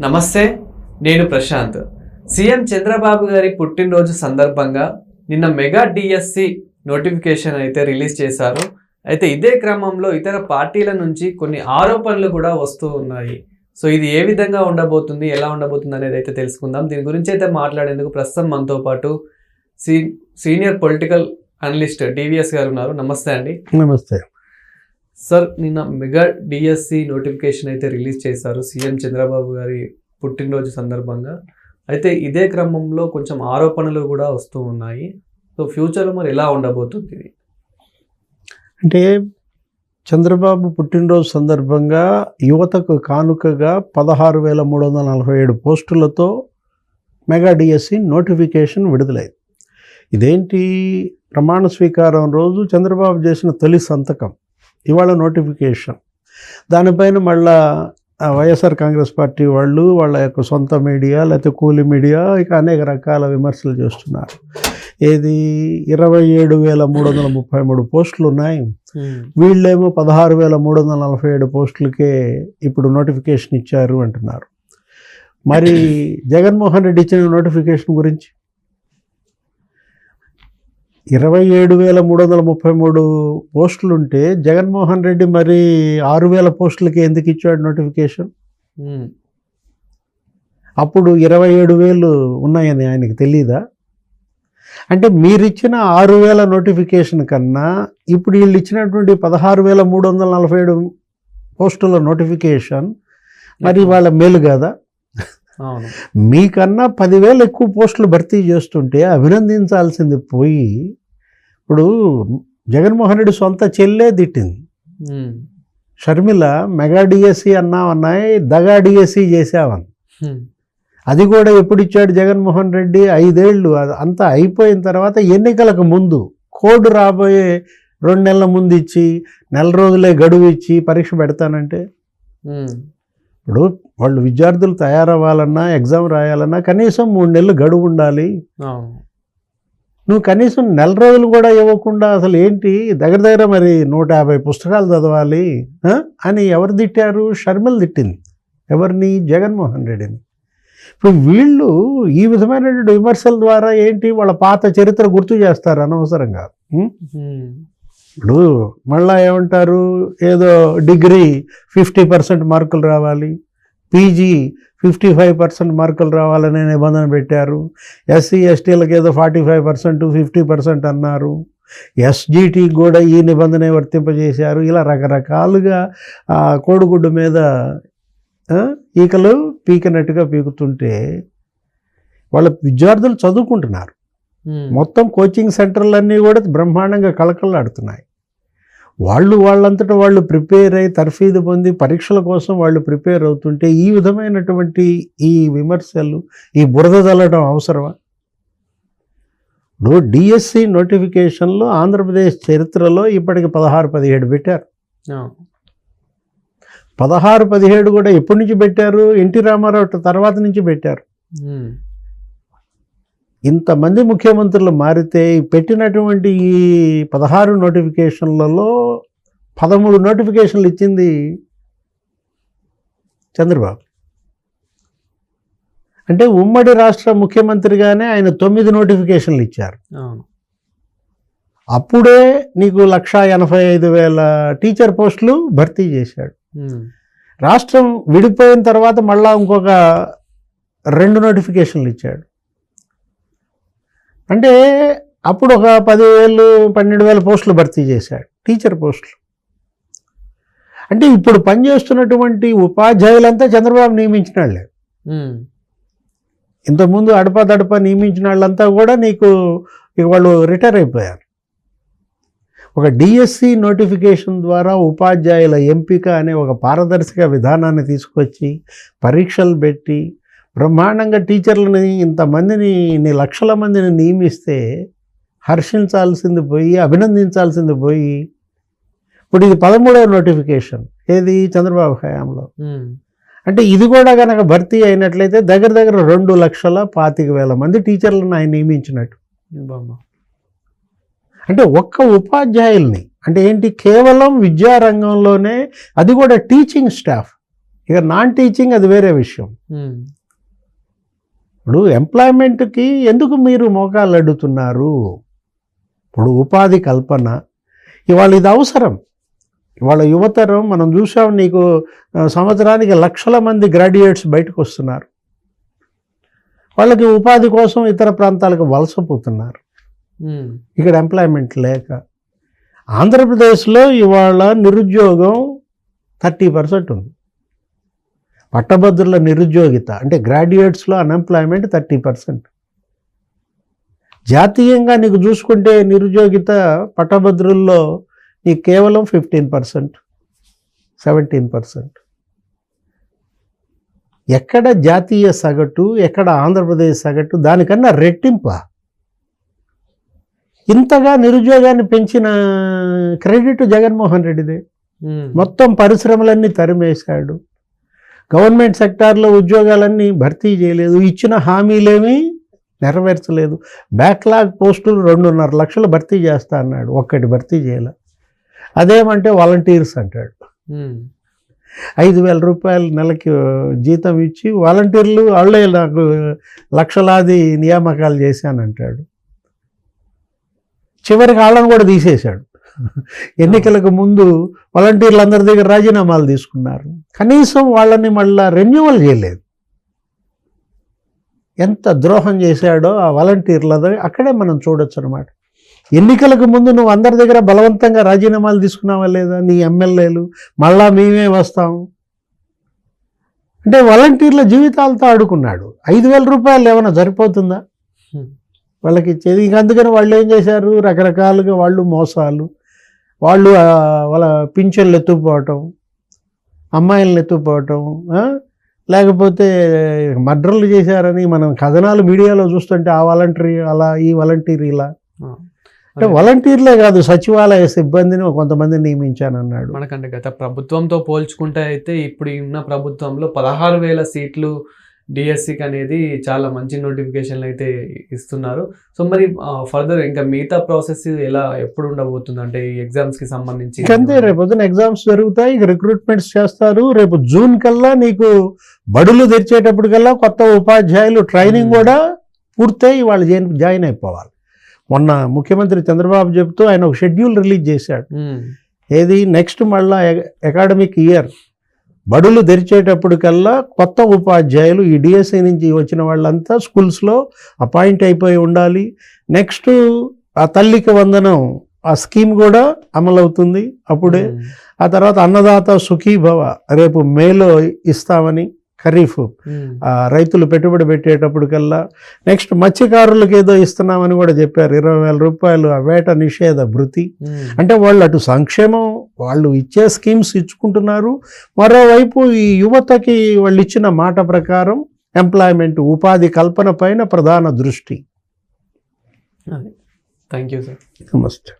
నమస్తే, నేను ప్రశాంత్. సీఎం చంద్రబాబు గారి పుట్టినరోజు సందర్భంగా నిన్న మెగా డిఎస్సి నోటిఫికేషన్ అయితే రిలీజ్ చేశారు. అయితే ఇదే క్రమంలో ఇతర పార్టీల నుంచి కొన్ని ఆరోపణలు కూడా వస్తూ ఉన్నాయి. సో ఇది ఏ విధంగా ఉండబోతుంది, ఎలా ఉండబోతుంది అనేది అయితే తెలుసుకుందాం. దీని గురించి అయితే మాట్లాడేందుకు ప్రస్తుతం మనతో పాటు సీనియర్ పొలిటికల్ అనలిస్ట్ డివిఎస్ గారు ఉన్నారు. నమస్తే అండి. నమస్తే సార్. నిన్న మెగా డిఎస్సి నోటిఫికేషన్ అయితే రిలీజ్ చేశారు సీఎం చంద్రబాబు గారి పుట్టినరోజు సందర్భంగా. అయితే ఇదే క్రమంలో కొంచెం ఆరోపణలు కూడా వస్తూ ఉన్నాయి. సో ఫ్యూచర్లో మరి ఎలా ఉండబోతుంది? అంటే చంద్రబాబు పుట్టినరోజు సందర్భంగా యువతకు కానుకగా 16,347 పోస్టులతో మెగా డిఎస్సి నోటిఫికేషన్ విడుదలైంది. ఇదేంటి, ప్రమాణ స్వీకారం రోజు చంద్రబాబు చేసిన తొలి సంతకం, ఇవాళ నోటిఫికేషన్. దానిపైన మళ్ళా వైఎస్ఆర్ కాంగ్రెస్ పార్టీ వాళ్ళు వాళ్ళ యొక్క సొంత మీడియా లేకపోతే కూలి మీడియా ఇక అనేక రకాల విమర్శలు చేస్తున్నారు. ఏది 27,333 పోస్టులు ఉన్నాయి, వీళ్ళేమో 16,347 పోస్టులకే ఇప్పుడు నోటిఫికేషన్ ఇచ్చారు అంటున్నారు. మరి జగన్మోహన్ రెడ్డి ఇచ్చిన నోటిఫికేషన్ గురించి 27,333 పోస్టులు ఉంటే జగన్మోహన్ రెడ్డి మరి 6,000 పోస్టులకి ఎందుకు ఇచ్చాడు నోటిఫికేషన్? అప్పుడు 27,000 ఉన్నాయని ఆయనకి తెలీదా? అంటే మీరిచ్చిన 6,000 నోటిఫికేషన్ కన్నా ఇప్పుడు వీళ్ళు ఇచ్చినటువంటి 16,347 పోస్టుల నోటిఫికేషన్ మరి వాళ్ళ మేలు కాదా? మీకన్నా 10,000 ఎక్కువ పోస్టులు భర్తీ చేస్తుంటే అభినందించాల్సింది పోయి ఇప్పుడు జగన్మోహన్ రెడ్డి సొంత చెల్లే తిట్టింది. షర్మిల మెగా డిఎస్సి అన్నాయి, దగా డిఎస్సి చేసావని. అది కూడా ఎప్పుడు ఇచ్చాడు జగన్మోహన్ రెడ్డి? 5 ఏళ్ళు అంతా అయిపోయిన తర్వాత ఎన్నికలకు ముందు కోడ్ రాబోయే 2 నెలల ముందు ఇచ్చి 4 రోజులే గడువు ఇచ్చి పరీక్ష పెడతానంటే ఇప్పుడు వాళ్ళు విద్యార్థులు తయారవ్వాలన్నా ఎగ్జామ్ రాయాలన్నా కనీసం 3 నెలలు గడువు ఉండాలి. నువ్వు కనీసం 4 రోజులు కూడా ఇవ్వకుండా అసలు ఏంటి, దగ్గర మరి 150 పుస్తకాలు చదవాలి అని ఎవరు తిట్టారు? షర్మిల తిట్టింది. ఎవరిని? జగన్మోహన్ రెడ్డిని. ఇప్పుడు వీళ్ళు ఈ విధమైనటువంటి విమర్శల ద్వారా ఏంటి, వాళ్ళ పాత చరిత్ర గుర్తు చేస్తారు అనవసరంగా. ఇప్పుడు మళ్ళా ఏమంటారు, ఏదో డిగ్రీ 50% మార్కులు రావాలి, పీజీ 55% మార్కులు రావాలనే నిబంధన పెట్టారు. ఎస్సీ ఎస్టీలకు ఏదో 45%, 50% అన్నారు. ఎస్జిటి కూడా ఈ నిబంధన వర్తింపజేశారు. ఇలా రకరకాలుగా కోడిగుడ్డు మీద ఈకలు పీకినట్టుగా పీకుతుంటే వాళ్ళ విద్యార్థులు చదువుకుంటున్నారు. మొత్తం కోచింగ్ సెంటర్లన్నీ కూడా బ్రహ్మాండంగా కళకళలాడుతున్నాయి. వాళ్ళంతటా వాళ్ళు ప్రిపేర్ అయ్యి తర్ఫీదు పొంది పరీక్షల కోసం వాళ్ళు ప్రిపేర్ అవుతుంటే ఈ విధమైనటువంటి ఈ విమర్శలు, ఈ బురద చల్లడం అవసరమా? ఇప్పుడు డిఎస్సి నోటిఫికేషన్లో ఆంధ్రప్రదేశ్ చరిత్రలో ఇప్పటికి 16-17 పెట్టారు. 16-17 కూడా ఎప్పటి నుంచి పెట్టారు? ఎన్టీ రామారావు తర్వాత నుంచి పెట్టారు. ఇంతమంది ముఖ్యమంత్రులు మారితే పెట్టినటువంటి ఈ 16 నోటిఫికేషన్లలో 13 నోటిఫికేషన్లు ఇచ్చింది చంద్రబాబు. అంటే ఉమ్మడి రాష్ట్ర ముఖ్యమంత్రిగానే ఆయన 9 నోటిఫికేషన్లు ఇచ్చారు. అప్పుడే నీకు 185,000 టీచర్ పోస్టులు భర్తీ చేశాడు. రాష్ట్రం విడిపోయిన తర్వాత మళ్ళా ఇంకొక 2 నోటిఫికేషన్లు ఇచ్చాడు. అంటే అప్పుడు ఒక 10,000, 12,000 పోస్టులు భర్తీ చేశాడు, టీచర్ పోస్టులు. అంటే ఇప్పుడు పనిచేస్తున్నటువంటి ఉపాధ్యాయులంతా చంద్రబాబు నియమించిన వాళ్ళే. ఇంతకుముందు అడపా నియమించిన వాళ్ళంతా కూడా నీకు ఇక వాళ్ళు రిటైర్ అయిపోయారు. ఒక డిఎస్సి నోటిఫికేషన్ ద్వారా ఉపాధ్యాయుల ఎంపిక అనే ఒక పారదర్శక విధానాన్ని తీసుకొచ్చి పరీక్షలు పెట్టి బ్రహ్మాండంగా టీచర్లని ఇంతమందిని, ఇన్ని లక్షల మందిని నియమిస్తే హర్షించాల్సింది పోయి, అభినందించాల్సింది పోయి ఇప్పుడు ఇది 13వ నోటిఫికేషన్ ఏది చంద్రబాబు హయాంలో. అంటే ఇది కూడా కనుక భర్తీ అయినట్లయితే దగ్గర 2,25,000 మంది టీచర్లను ఆయన నియమించినట్టు. అంటే ఒక్క ఉపాధ్యాయుల్ని, అంటే ఏంటి, కేవలం విద్యారంగంలోనే, అది కూడా టీచింగ్ స్టాఫ్, ఇక నాన్ టీచింగ్ అది వేరే విషయం. ఇప్పుడు ఎంప్లాయ్మెంట్కి ఎందుకు మీరు మోకాలు అడ్డుతున్నారు? ఇప్పుడు ఉపాధి కల్పన ఇవాళ ఇది అవసరం. ఇవాళ యువతరం మనం చూసాం, నీకు సంవత్సరానికి లక్షల మంది గ్రాడ్యుయేట్స్ బయటకు వస్తున్నారు. వాళ్ళకి ఉపాధి కోసం ఇతర ప్రాంతాలకు వలసపోతున్నారు. ఇక్కడ ఎంప్లాయ్మెంట్ లేక. ఆంధ్రప్రదేశ్లో ఇవాళ నిరుద్యోగం 30% ఉంది. పట్టభద్రుల నిరుద్యోగిత అంటే గ్రాడ్యుయేట్స్లో అన్ఎంప్లాయ్మెంట్ 30%. జాతీయంగా నీకు చూసుకుంటే నిరుద్యోగిత పట్టభద్రుల్లో నీకు కేవలం 15%, 17%. ఎక్కడ జాతీయ సగటు, ఎక్కడ ఆంధ్రప్రదేశ్ సగటు? దానికన్నా రెట్టింప. ఇంతగా నిరుద్యోగాన్ని పెంచిన క్రెడిట్ జగన్మోహన్ రెడ్డిదే. మొత్తం పరిశ్రమలన్నీ తరిమేశాడు. గవర్నమెంట్ సెక్టార్లో ఉద్యోగాలన్నీ భర్తీ చేయలేదు. ఇచ్చిన హామీలేమీ నెరవేర్చలేదు. బ్యాక్లాగ్ పోస్టులు 2.5 లక్షలు భర్తీ చేస్తా అన్నాడు, ఒక్కటి భర్తీ చేయలే. అదేమంటే వాలంటీర్స్ అంటాడు. 5,000 రూపాయలు నెలకి జీతం ఇచ్చి వాలంటీర్లు వాళ్ళే నాకు లక్షలాది నియామకాలు చేశానంటాడు. చివరికి వాళ్ళని కూడా తీసేశాడు. ఎన్నికలకు ముందు వాలంటీర్లు అందరి దగ్గర రాజీనామాలు తీసుకున్నారు. కనీసం వాళ్ళని మళ్ళా రెన్యువల్ చేయలేదు. ఎంత ద్రోహం చేశాడో ఆ వాలంటీర్ల అక్కడే మనం చూడొచ్చు అనమాట. ఎన్నికలకు ముందు నువ్వు అందరి దగ్గర బలవంతంగా రాజీనామాలు తీసుకున్నావా లేదా? నీ ఎమ్మెల్యేలు మళ్ళా మేమే వస్తాం అంటే వాలంటీర్ల జీవితాలతో ఆడుకున్నాడు. 5,000 రూపాయలు ఏమైనా సరిపోతుందా వాళ్ళకి ఇచ్చేది? ఇంక అందుకని వాళ్ళు ఏం చేశారు, రకరకాలుగా వాళ్ళు మోసాలు, వాళ్ళు వాళ్ళ పింఛన్లు ఎత్తుకుపోవటం, అమ్మాయిలను ఎత్తుకుపోవటం, లేకపోతే మర్డర్లు చేశారని మనం కథనాలు మీడియాలో చూస్తుంటే ఆ వాలంటీర్ అలా, ఈ వాలంటీర్ ఇలా. అంటే వాలంటీర్లే కాదు, సచివాలయ సిబ్బందిని కొంతమందిని నియమించానన్నాడు. మనకంటే గత ప్రభుత్వంతో పోల్చుకుంటే అయితే ఇప్పుడు ఉన్న ప్రభుత్వంలో 16,000 సీట్లు డిఎస్సికి అనేది చాలా మంచి నోటిఫికేషన్లు అయితే ఇస్తున్నారు. సో మరి ఫర్దర్ ఇంకా మిగతా ప్రాసెస్ ఎప్పుడు ఉండబోతుంది అంటే ఈ ఎగ్జామ్స్కి సంబంధించి? అంతే, రేపు పొద్దున ఎగ్జామ్స్ జరుగుతాయి, రిక్రూట్మెంట్స్ చేస్తారు. రేపు జూన్ కల్లా నీకు బడులు తెరిచేటప్పటికల్లా కొత్త ఉపాధ్యాయులు ట్రైనింగ్ కూడా పూర్తయి వాళ్ళు జాయిన్ అయిపోవాలి. మొన్న ముఖ్యమంత్రి చంద్రబాబు చెబుతూ ఆయన ఒక షెడ్యూల్ రిలీజ్ చేశాడు. ఏది నెక్స్ట్ మళ్ళా అకాడమిక్ ఇయర్ బడులు తెరిచేటప్పటికల్లా కొత్త ఉపాధ్యాయులు ఈ డిఎస్సి నుంచి వచ్చిన వాళ్ళంతా స్కూల్స్లో అపాయింట్ అయిపోయి ఉండాలి. నెక్స్ట్ ఆ తల్లికి వందనం ఆ స్కీమ్ కూడా అమలవుతుంది అప్పుడే. ఆ తర్వాత అన్నదాత సుఖీభవ రేపు మేలో ఇస్తామని, ఖరీఫ్ రైతులు పెట్టుబడి పెట్టేటప్పటికల్లా. నెక్స్ట్ మత్స్యకారులకు ఏదో ఇస్తున్నామని కూడా చెప్పారు, 20,000 రూపాయలు వేట నిషేధ భృతి. అంటే వాళ్ళు అటు సంక్షేమం వాళ్ళు ఇచ్చే స్కీమ్స్ ఇచ్చుకుంటున్నారు, మరోవైపు ఈ యువతకి వాళ్ళు ఇచ్చిన మాట ప్రకారం ఎంప్లాయ్మెంట్ ఉపాధి కల్పన పైన ప్రధాన దృష్టి. Thank you sir. నమస్తే.